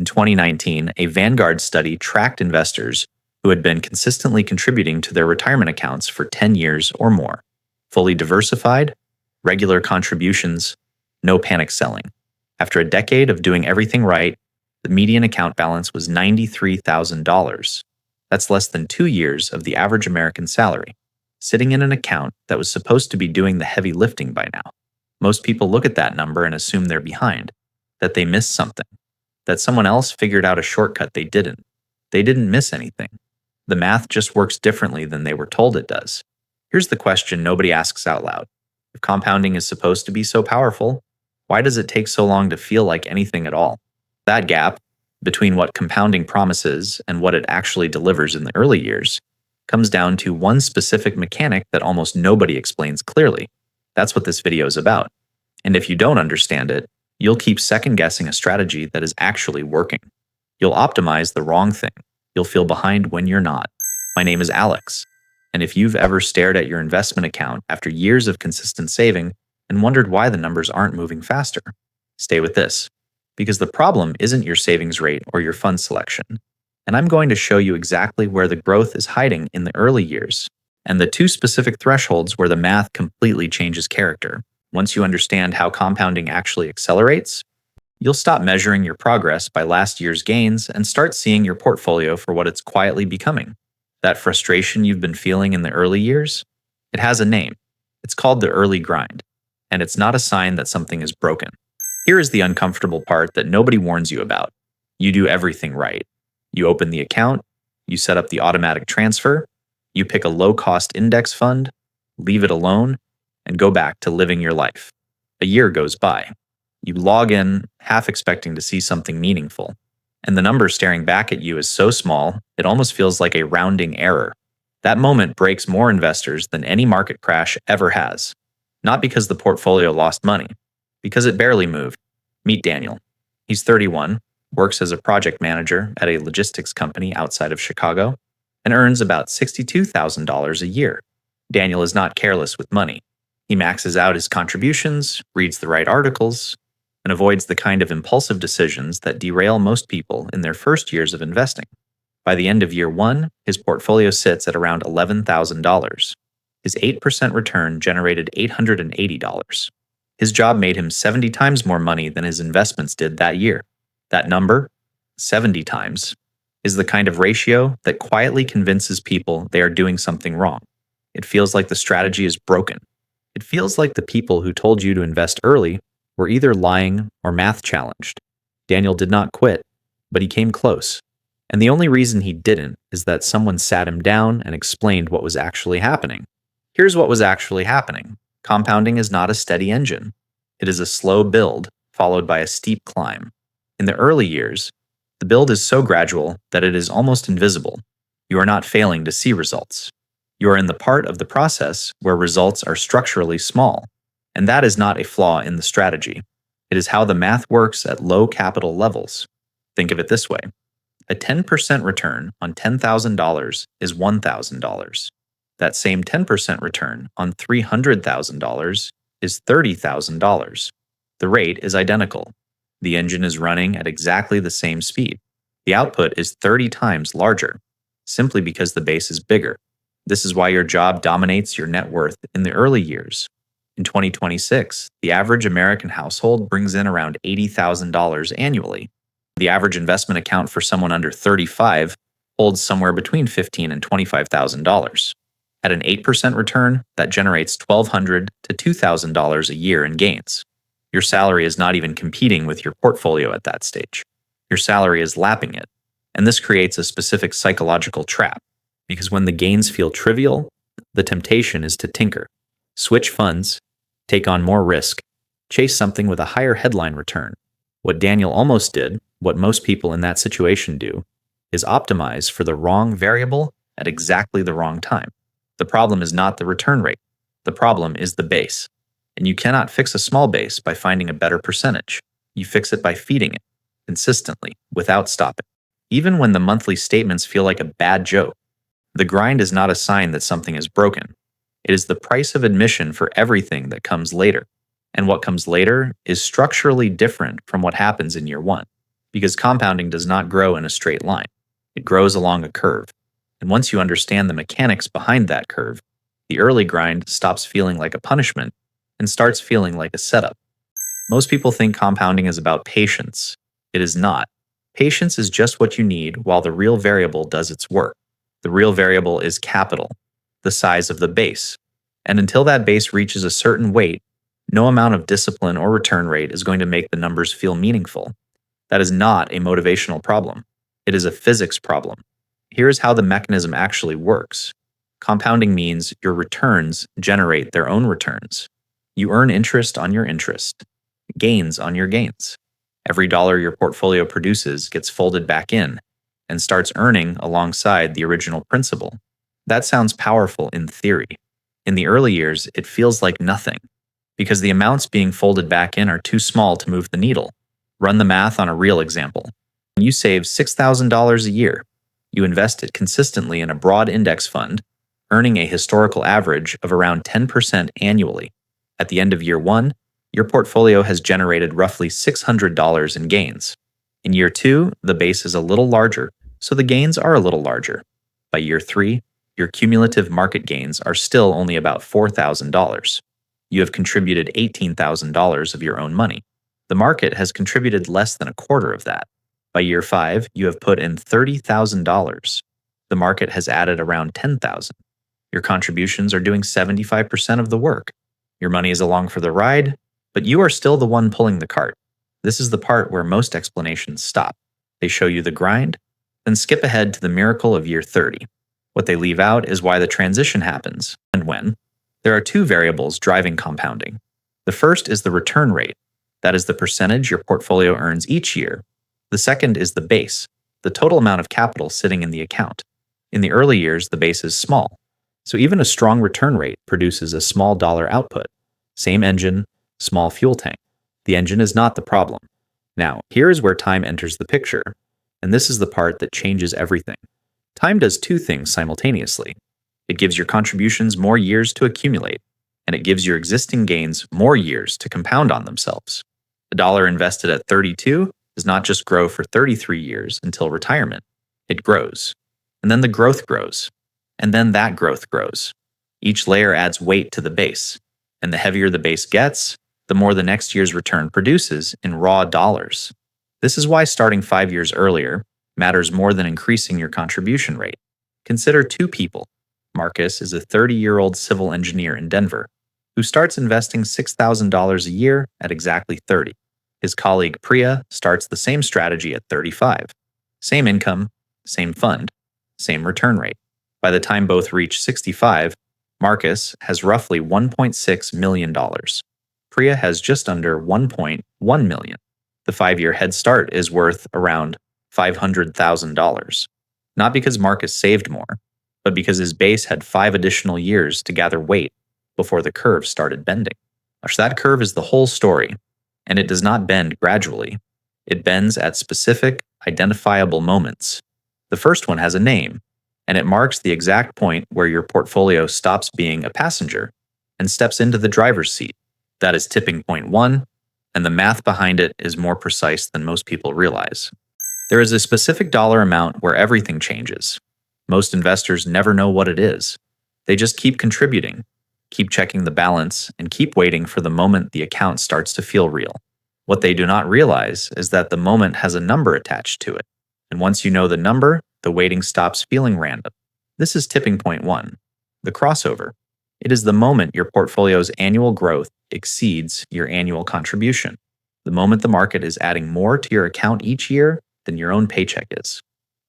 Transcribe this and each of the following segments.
In 2019, a Vanguard study tracked investors who had been consistently contributing to their retirement accounts for 10 years or more. Fully diversified, regular contributions, no panic selling. After a decade of doing everything right, the median account balance was $93,000. That's less than 2 years of the average American salary, sitting in an account that was supposed to be doing the heavy lifting by now. Most people look at that number and assume they're behind, that they missed something, that someone else figured out a shortcut they didn't. They didn't miss anything. The math just works differently than they were told it does. Here's the question nobody asks out loud. If compounding is supposed to be so powerful, why does it take so long to feel like anything at all? That gap between what compounding promises and what it actually delivers in the early years comes down to one specific mechanic that almost nobody explains clearly. That's what this video is about. And if you don't understand it, you'll keep second-guessing a strategy that is actually working. You'll optimize the wrong thing. You'll feel behind when you're not. My name is Alex, and if you've ever stared at your investment account after years of consistent saving and wondered why the numbers aren't moving faster, stay with this. Because the problem isn't your savings rate or your fund selection. And I'm going to show you exactly where the growth is hiding in the early years, and the two specific thresholds where the math completely changes character. Once you understand how compounding actually accelerates, you'll stop measuring your progress by last year's gains and start seeing your portfolio for what it's quietly becoming. That frustration you've been feeling in the early years, it has a name. It's called the early grind, and it's not a sign that something is broken. Here is the uncomfortable part that nobody warns you about. You do everything right. You open the account, you set up the automatic transfer, you pick a low-cost index fund, leave it alone, and go back to living your life. A year goes by. You log in, half expecting to see something meaningful, and the number staring back at you is so small, it almost feels like a rounding error. That moment breaks more investors than any market crash ever has. Not because the portfolio lost money, because it barely moved. Meet Daniel. He's 31, works as a project manager at a logistics company outside of Chicago, and earns about $62,000 a year. Daniel is not careless with money. He maxes out his contributions, reads the right articles, and avoids the kind of impulsive decisions that derail most people in their first years of investing. By the end of year one, his portfolio sits at around $11,000. His 8% return generated $880. His job made him 70 times more money than his investments did that year. That number, 70 times, is the kind of ratio that quietly convinces people they are doing something wrong. It feels like the strategy is broken. It feels like the people who told you to invest early were either lying or math challenged. Daniel did not quit, but he came close. And the only reason he didn't is that someone sat him down and explained what was actually happening. Here's what was actually happening. Compounding is not a steady engine. It is a slow build, followed by a steep climb. In the early years, the build is so gradual that it is almost invisible. You are not failing to see results. You are in the part of the process where results are structurally small, and that is not a flaw in the strategy. It is how the math works at low capital levels. Think of it this way. A 10% return on $10,000 is $1,000. That same 10% return on $300,000 is $30,000. The rate is identical. The engine is running at exactly the same speed. The output is 30 times larger, simply because the base is bigger. This is why your job dominates your net worth in the early years. In 2026, the average American household brings in around $80,000 annually. The average investment account for someone under 35 holds somewhere between $15,000 and $25,000. At an 8% return, that generates $1,200 to $2,000 a year in gains. Your salary is not even competing with your portfolio at that stage. Your salary is lapping it. And this creates a specific psychological trap, because when the gains feel trivial, the temptation is to tinker. Switch funds, take on more risk, chase something with a higher headline return. What Daniel almost did, what most people in that situation do, is optimize for the wrong variable at exactly the wrong time. The problem is not the return rate. The problem is the base. And you cannot fix a small base by finding a better percentage. You fix it by feeding it consistently, without stopping. Even when the monthly statements feel like a bad joke, the grind is not a sign that something is broken. It is the price of admission for everything that comes later. And what comes later is structurally different from what happens in year one. because compounding does not grow in a straight line. It grows along a curve. And once you understand the mechanics behind that curve, the early grind stops feeling like a punishment and starts feeling like a setup. Most people think compounding is about patience. It is not. Patience is just what you need while the real variable does its work. The real variable is capital, the size of the base. And until that base reaches a certain weight, no amount of discipline or return rate is going to make the numbers feel meaningful. That is not a motivational problem. It is a physics problem. Here is how the mechanism actually works. Compounding means your returns generate their own returns. You earn interest on your interest, gains on your gains. Every dollar your portfolio produces gets folded back in and starts earning alongside the original principal. That sounds powerful in theory. In the early years, it feels like nothing because the amounts being folded back in are too small to move the needle. Run the math on a real example. You save $6,000 a year. You invest it consistently in a broad index fund, earning a historical average of around 10% annually. At the end of year one, your portfolio has generated roughly $600 in gains. In year two, the base is a little larger, so the gains are a little larger. By year three, your cumulative market gains are still only about $4,000. You have contributed $18,000 of your own money. The market has contributed less than a quarter of that. By year five, you have put in $30,000. The market has added around $10,000. Your contributions are doing 75% of the work. Your money is along for the ride, but you are still the one pulling the cart. This is the part where most explanations stop. They show you the grind, then skip ahead to the miracle of year 30. What they leave out is why the transition happens and when. There are two variables driving compounding. The first is the return rate. That is the percentage your portfolio earns each year. The second is the base, the total amount of capital sitting in the account. In the early years, the base is small, so even a strong return rate produces a small dollar output. Same engine, small fuel tank. The engine is not the problem. Now, here is where time enters the picture, and this is the part that changes everything. Time does two things simultaneously. It gives your contributions more years to accumulate, and it gives your existing gains more years to compound on themselves. A dollar invested at 32 does not just grow for 33 years until retirement. It grows. And then the growth grows. And then that growth grows. Each layer adds weight to the base. And the heavier the base gets, the more the next year's return produces in raw dollars. This is why starting 5 years earlier matters more than increasing your contribution rate. Consider two people. Marcus is a 30-year-old civil engineer in Denver who starts investing $6,000 a year at exactly 30. His colleague Priya starts the same strategy at 35. Same income, same fund, same return rate. By the time both reach 65, Marcus has roughly $1.6 million. Priya has just under $1.1 million. The 5-year head start is worth around $500,000. Not because Marcus saved more, but because his base had 5 additional years to gather weight before the curve started bending. That curve is the whole story, and it does not bend gradually. It bends at specific, identifiable moments. The first one has a name, and it marks the exact point where your portfolio stops being a passenger and steps into the driver's seat. That is tipping point 1, and the math behind it is more precise than most people realize. There is a specific dollar amount where everything changes. Most investors never know what it is. They just keep contributing, keep checking the balance, and keep waiting for the moment the account starts to feel real. What they do not realize is that the moment has a number attached to it. And once you know the number, the waiting stops feeling random. This is tipping point 1, the crossover. It is the moment your portfolio's annual growth exceeds your annual contribution. The moment the market is adding more to your account each year than your own paycheck is.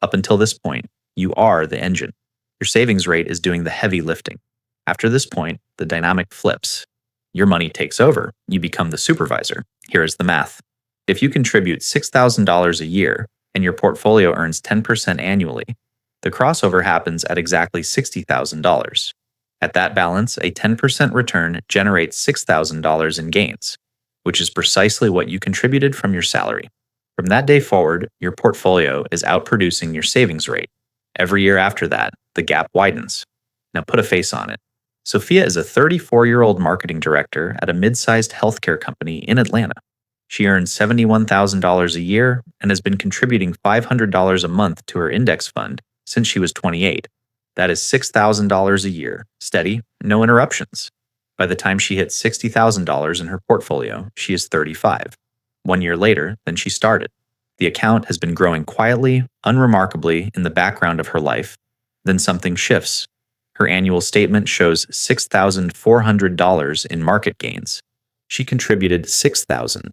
Up until this point, you are the engine. Your savings rate is doing the heavy lifting. After this point, the dynamic flips. Your money takes over. You become the supervisor. Here is the math. If you contribute $6,000 a year and your portfolio earns 10% annually, the crossover happens at exactly $60,000. At that balance, a 10% return generates $6,000 in gains, which is precisely what you contributed from your salary. From that day forward, your portfolio is outproducing your savings rate. Every year after that, the gap widens. Now put a face on it. Sophia is a 34-year-old marketing director at a mid-sized healthcare company in Atlanta. She earns $71,000 a year and has been contributing $500 a month to her index fund since she was 28. That is $6,000 a year, steady, no interruptions. By the time she hits $60,000 in her portfolio, she is 35, 1 year later than she started. The account has been growing quietly, unremarkably in the background of her life. Then something shifts. Her annual statement shows $6,400 in market gains. She contributed $6,000.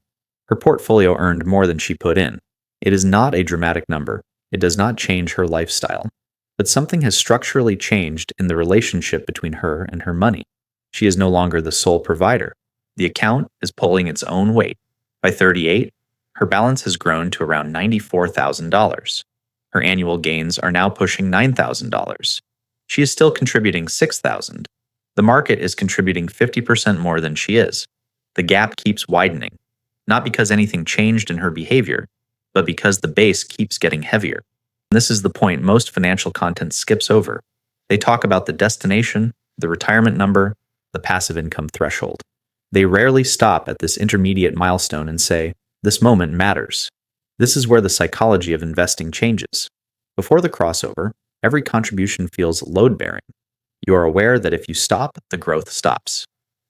Her portfolio earned more than she put in. It is not a dramatic number. It does not change her lifestyle. But something has structurally changed in the relationship between her and her money. She is no longer the sole provider. The account is pulling its own weight. By 38, her balance has grown to around $94,000. Her annual gains are now pushing $9,000. She is still contributing $6,000. The market is contributing 50% more than she is. The gap keeps widening, not because anything changed in her behavior, but because the base keeps getting heavier. And this is the point most financial content skips over. They talk about the destination, the retirement number, the passive income threshold. They rarely stop at this intermediate milestone and say, "This moment matters." This is where the psychology of investing changes. Before the crossover, every contribution feels load-bearing. You are aware that if you stop, the growth stops.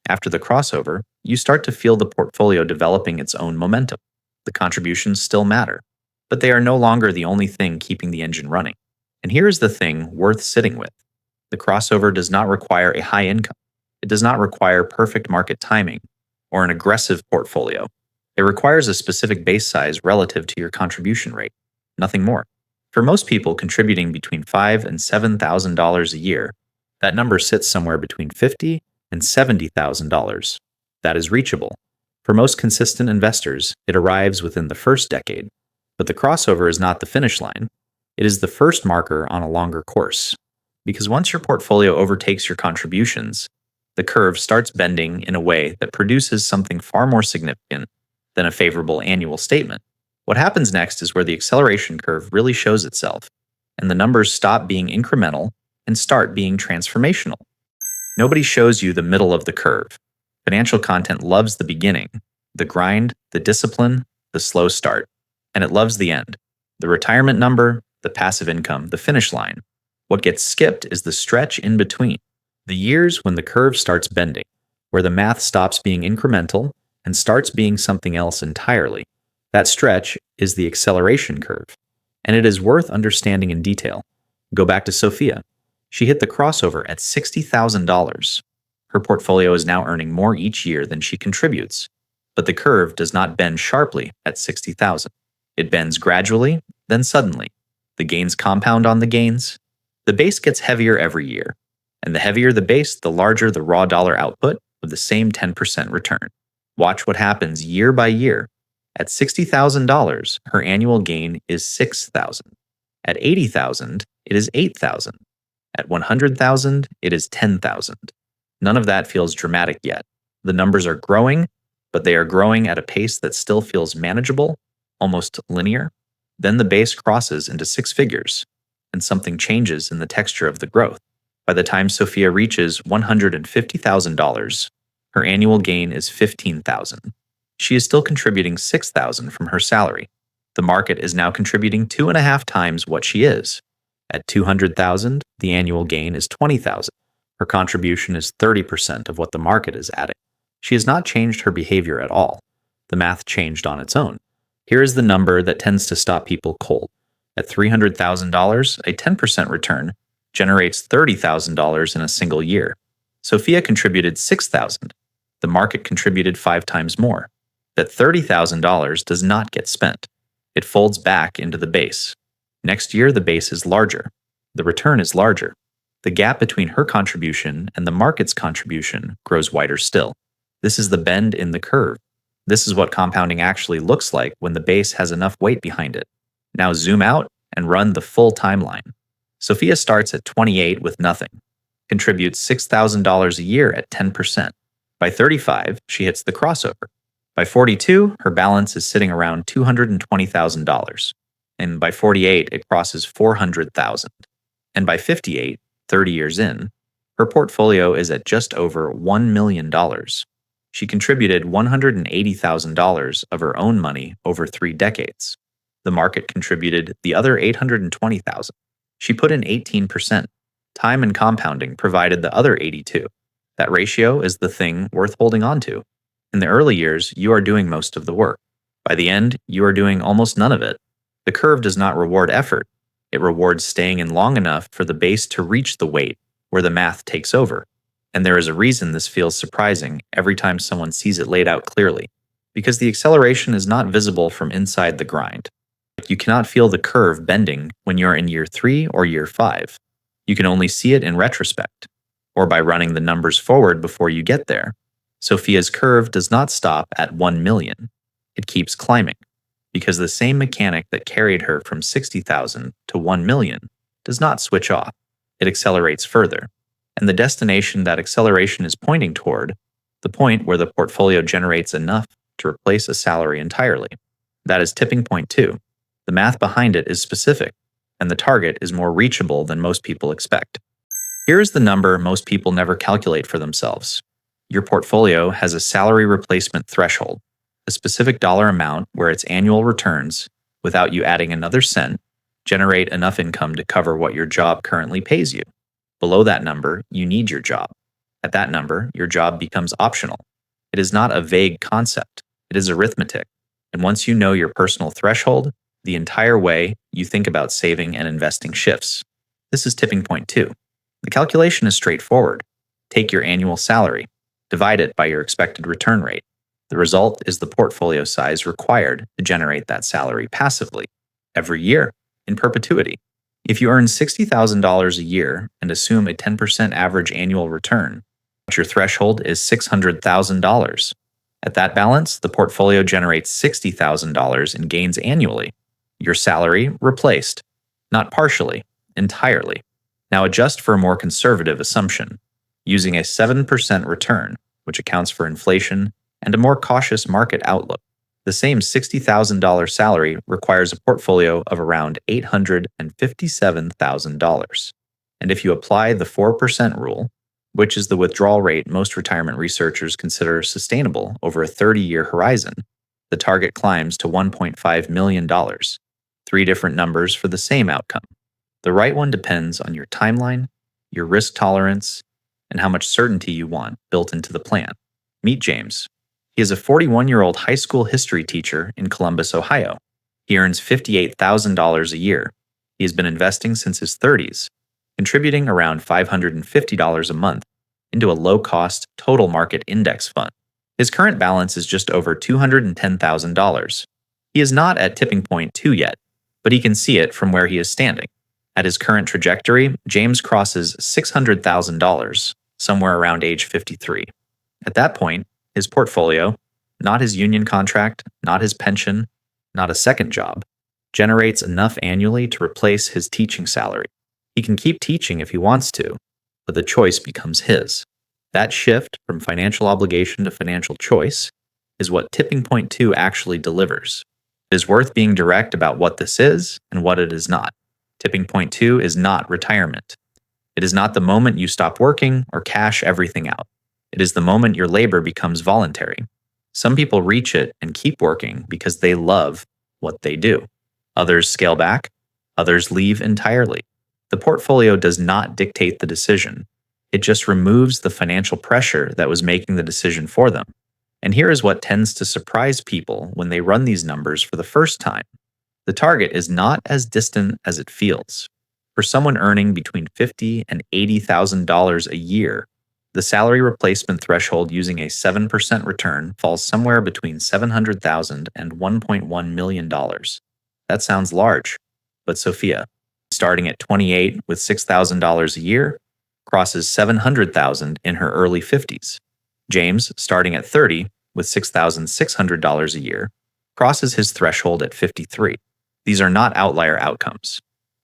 After the crossover, you start to feel the portfolio developing its own momentum. The contributions still matter, but they are no longer the only thing keeping the engine running. And here is the thing worth sitting with. The crossover does not require a high income. It does not require perfect market timing or an aggressive portfolio. It requires a specific base size relative to your contribution rate, nothing more. For most people contributing between $5,000 and $7,000 a year, that number sits somewhere between $50,000 and $70,000. That is reachable. For most consistent investors, it arrives within the first decade. But the crossover is not the finish line. It is the first marker on a longer course. Because once your portfolio overtakes your contributions, the curve starts bending in a way that produces something far more significant than a favorable annual statement. What happens next is where the acceleration curve really shows itself, and the numbers stop being incremental and start being transformational. Nobody shows you the middle of the curve. Financial content loves the beginning, the grind, the discipline, the slow start, and it loves the end, the retirement number, the passive income, the finish line. What gets skipped is the stretch in between, the years when the curve starts bending, where the math stops being incremental and starts being something else entirely. That stretch is the acceleration curve, and it is worth understanding in detail. Go back to Sophia. She hit the crossover at $60,000. Her portfolio is now earning more each year than she contributes, but the curve does not bend sharply at $60,000. It bends gradually, then suddenly. The gains compound on the gains. The base gets heavier every year, and the heavier the base, the larger the raw dollar output of the same 10% return. Watch what happens year by year. At $60,000, her annual gain is $6,000. At $80,000, it is $8,000. At $100,000, it is $10,000. None of that feels dramatic yet. The numbers are growing, but they are growing at a pace that still feels manageable, almost linear. Then the base crosses into six figures, and something changes in the texture of the growth. By the time Sophia reaches $150,000, her annual gain is $15,000. She is still contributing $6,000 from her salary. The market is now contributing 2.5 times what she is. At $200,000, the annual gain is $20,000. Her contribution is 30% of what the market is adding. She has not changed her behavior at all. The math changed on its own. Here is the number that tends to stop people cold. At $300,000, a 10% return generates $30,000 in a single year. Sophia contributed $6,000. The market contributed 5 times more. That $30,000 does not get spent. It folds back into the base. Next year, the base is larger. The return is larger. The gap between her contribution and the market's contribution grows wider still. This is the bend in the curve. This is what compounding actually looks like when the base has enough weight behind it. Now zoom out and run the full timeline. Sophia starts at 28 with nothing, contributes $6,000 a year at 10%. By 35, she hits the crossover. By 42, her balance is sitting around $220,000. And by 48, it crosses $400,000. And by 58, 30 years in, her portfolio is at just over $1 million. She contributed $180,000 of her own money over 3 decades. The market contributed the other $820,000. She put in 18%. Time and compounding provided the other 82. That ratio is the thing worth holding on to. In the early years, you are doing most of the work. By the end, you are doing almost none of it. The curve does not reward effort. It rewards staying in long enough for the base to reach the weight where the math takes over. And there is a reason this feels surprising every time someone sees it laid out clearly. Because the acceleration is not visible from inside the grind. You cannot feel the curve bending when you're in year 3 or year 5. You can only see it in retrospect, or by running the numbers forward before you get there. Sophia's curve does not stop at 1 million. It keeps climbing, because the same mechanic that carried her from 60,000 to 1 million does not switch off. It accelerates further. And the destination that acceleration is pointing toward, the point where the portfolio generates enough to replace a salary entirely. That is tipping point 2. The math behind it is specific, and the target is more reachable than most people expect. Here is the number most people never calculate for themselves. Your portfolio has a salary replacement threshold, a specific dollar amount where its annual returns, without you adding another cent, generate enough income to cover what your job currently pays you. Below that number, you need your job. At that number, your job becomes optional. It is not a vague concept. It is arithmetic. And once you know your personal threshold, the entire way you think about saving and investing shifts. This is tipping point 2. The calculation is straightforward. Take your annual salary, divide it by your expected return rate. The result is the portfolio size required to generate that salary passively, every year, in perpetuity. If you earn $60,000 a year and assume a 10% average annual return, your threshold is $600,000. At that balance, the portfolio generates $60,000 in gains annually. Your salary replaced, not partially, entirely. Now adjust for a more conservative assumption, using a 7% return, which accounts for inflation, and a more cautious market outlook. The same $60,000 salary requires a portfolio of around $857,000. And if you apply the 4% rule, which is the withdrawal rate most retirement researchers consider sustainable over a 30-year horizon, the target climbs to $1.5 million. 3 different numbers for the same outcome. The right one depends on your timeline, your risk tolerance, and how much certainty you want built into the plan. Meet James. He is a 41-year-old high school history teacher in Columbus, Ohio. He earns $58,000 a year. He has been investing since his 30s, contributing around $550 a month into a low-cost total market index fund. His current balance is just over $210,000. He is not at tipping point 2 yet, but he can see it from where he is standing. At his current trajectory, James crosses $600,000 somewhere around age 53. At that point, his portfolio, not his union contract, not his pension, not a second job, generates enough annually to replace his teaching salary. He can keep teaching if he wants to, but the choice becomes his. That shift from financial obligation to financial choice is what tipping point 2 actually delivers. It is worth being direct about what this is and what it is not. Tipping point 2 is not retirement. It is not the moment you stop working or cash everything out. It is the moment your labor becomes voluntary. Some people reach it and keep working because they love what they do. Others scale back. Others leave entirely. The portfolio does not dictate the decision. It just removes the financial pressure that was making the decision for them. And here is what tends to surprise people when they run these numbers for the first time. The target is not as distant as it feels. For someone earning between $50,000 and $80,000 a year, the salary replacement threshold using a 7% return falls somewhere between $700,000 and $1.1 million. That sounds large, but Sophia, starting at 28 with $6,000 a year, crosses $700,000 in her early 50s. James, starting at 30 with $6,600 a year, crosses his threshold at 53. These are not outlier outcomes.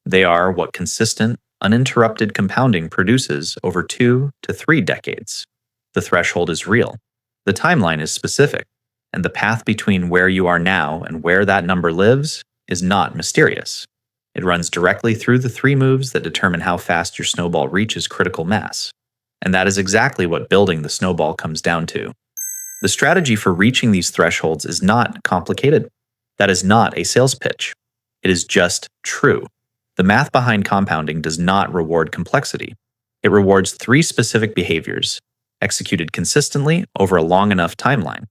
They are what consistent, uninterrupted compounding produces over 2 to 3 decades. The threshold is real. The timeline is specific. And the path between where you are now and where that number lives is not mysterious. It runs directly through the 3 moves that determine how fast your snowball reaches critical mass. And that is exactly what building the snowball comes down to. The strategy for reaching these thresholds is not complicated. That is not a sales pitch. It is just true. The math behind compounding does not reward complexity. It rewards three specific behaviors, executed consistently over a long enough timeline.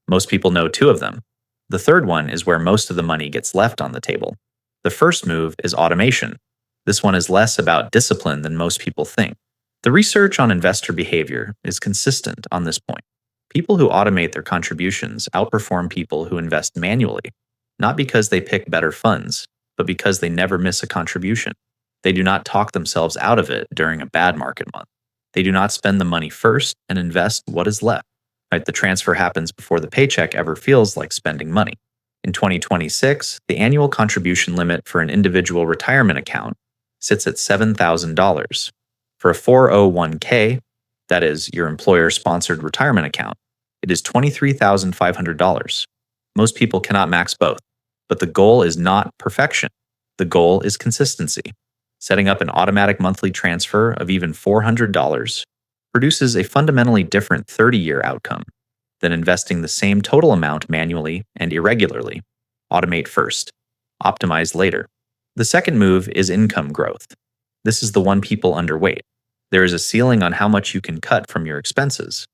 Most people know two of them. The third one is where most of the money gets left on the table. The first move is automation. This one is less about discipline than most people think. The research on investor behavior is consistent on this point. People who automate their contributions outperform people who invest manually, not because they pick better funds, but because they never miss a contribution. They do not talk themselves out of it during a bad market month. They do not spend the money first and invest what is left. Right? The transfer happens before the paycheck ever feels like spending money. In 2026, the annual contribution limit for an individual retirement account sits at $7,000. For a 401k, that is your employer-sponsored retirement account, it is $23,500. Most people cannot max both, but the goal is not perfection. The goal is consistency. Setting up an automatic monthly transfer of even $400 produces a fundamentally different 30-year outcome than investing the same total amount manually and irregularly. Automate first, optimize later. The second move is income growth. This is the one people underweight. There is a ceiling on how much you can cut from your expenses.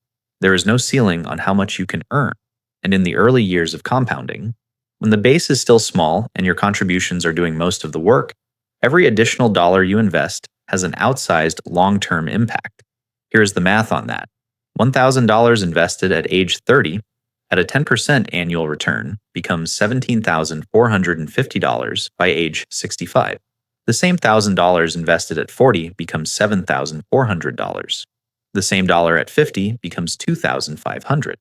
There is no ceiling on how much you can earn. And in the early years of compounding, when the base is still small and your contributions are doing most of the work, every additional dollar you invest has an outsized long-term impact. Here's the math on that. $1,000 invested at age 30 at a 10% annual return becomes $17,450 by age 65. The same $1,000 invested at 40 becomes $7,400. The same dollar at 50 becomes $2,500.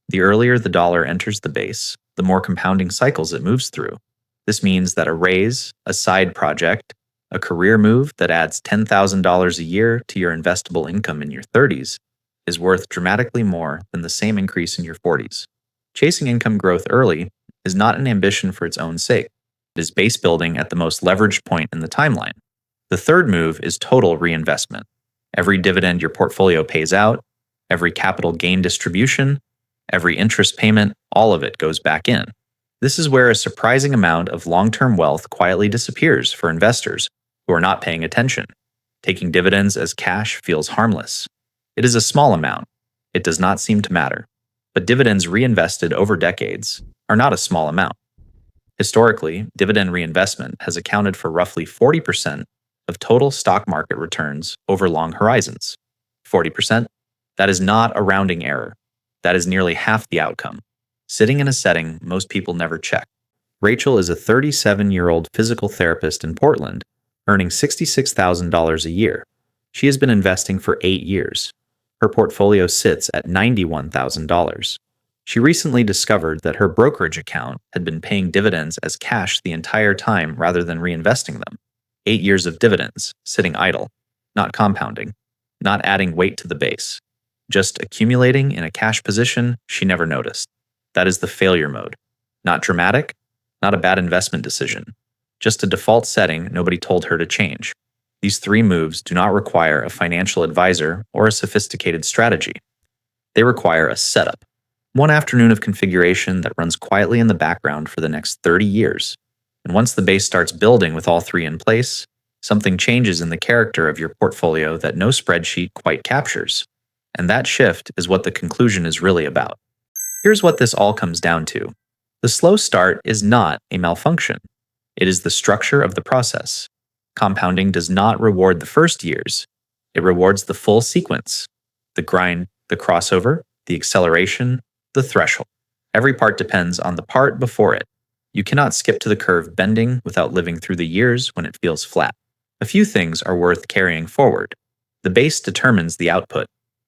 The earlier the dollar enters the base, the more compounding cycles it moves through. This means that a raise, a side project, a career move that adds $10,000 a year to your investable income in your 30s is worth dramatically more than the same increase in your 40s. Chasing income growth early is not an ambition for its own sake. It is base building at the most leveraged point in the timeline. The third move is total reinvestment. Every dividend your portfolio pays out, every capital gain distribution, every interest payment, all of it goes back in. This is where a surprising amount of long-term wealth quietly disappears for investors who are not paying attention. Taking dividends as cash feels harmless. It is a small amount. It does not seem to matter. But dividends reinvested over decades are not a small amount. Historically, dividend reinvestment has accounted for roughly 40% of total stock market returns over long horizons. 40%? That is not a rounding error. That is nearly half the outcome, sitting in a setting most people never check. Rachel is a 37-year-old physical therapist in Portland, earning $66,000 a year. She has been investing for 8 years. Her portfolio sits at $91,000. She recently discovered that her brokerage account had been paying dividends as cash the entire time rather than reinvesting them. 8 years of dividends, sitting idle, not compounding, not adding weight to the base, just accumulating in a cash position she never noticed. That is the failure mode. Not dramatic, not a bad investment decision, just a default setting nobody told her to change. These three moves do not require a financial advisor or a sophisticated strategy. They require a setup. One afternoon of configuration that runs quietly in the background for the next 30 years. And once the base starts building with all three in place, something changes in the character of your portfolio that no spreadsheet quite captures. And that shift is what the conclusion is really about. Here's what this all comes down to. The slow start is not a malfunction. It is the structure of the process. Compounding does not reward the first years. It rewards the full sequence. The grind, the crossover, the acceleration, the threshold. Every part depends on the part before it. You cannot skip to the curve bending without living through the years when it feels flat. A few things are worth carrying forward. The base determines the output,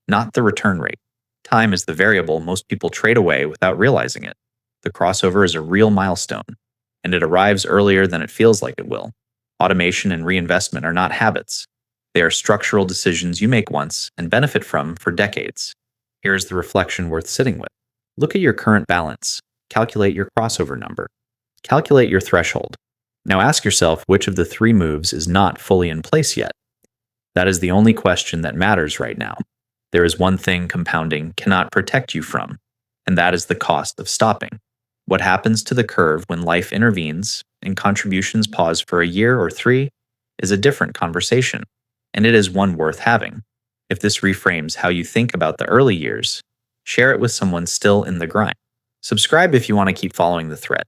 not the return rate. Time is the variable most people trade away without realizing it. The crossover is a real milestone, and it arrives earlier than it feels like it will. Automation and reinvestment are not habits. They are structural decisions you make once and benefit from for decades. Here is the reflection worth sitting with. Look at your current balance. Calculate your crossover number. Calculate your threshold. Now ask yourself which of the three moves is not fully in place yet. That is the only question that matters right now. There is one thing compounding cannot protect you from. and that is the cost of stopping. What happens to the curve when life intervenes and contributions pause for a year or three is a different conversation, and it is one worth having. If this reframes how you think about the early years, share it with someone still in the grind. Subscribe if you want to keep following the thread.